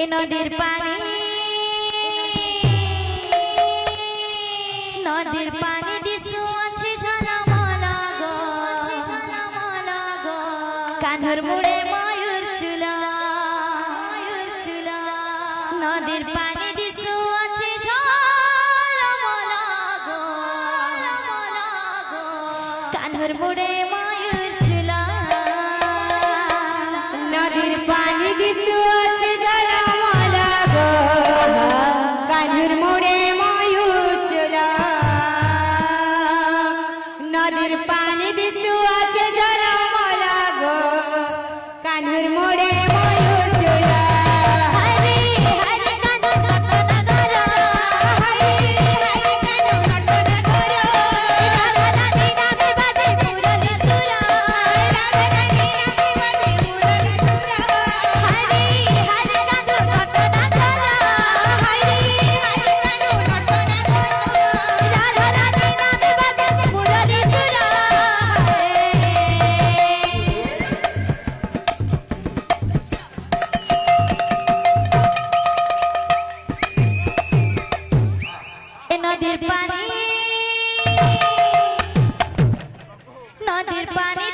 নদীর পানি দিশু আছে ঝালামালা গো কাঁধর মুড়ে ময়ূর চুলা নদীর পানি দিশু আছে ঝালামালা গো কাঁধর মুড়ে ময়ূর চুলা নদীর পানি দিশু আছে ঝালামালা গো কাঁধর মুড়ে ময়ূর চুলা নদীর পানি দিশু আছে ঝালামালা গো কাঁধর মুড়ে ময়ূর চুলা হরে হরে কাঁধর নটনা করো হরে হরে কাঁধর নটনা করো রাধা রানী নামে বাজে মুরলি সুরা রাধা রানী নামে বাজে মুরলি সুরা হরে হরে কাঁধর নটনা করো হরে হরে কাঁধর নটনা করো রাধা রানী নামে বাজে মুরলি সুরা নদীর পানি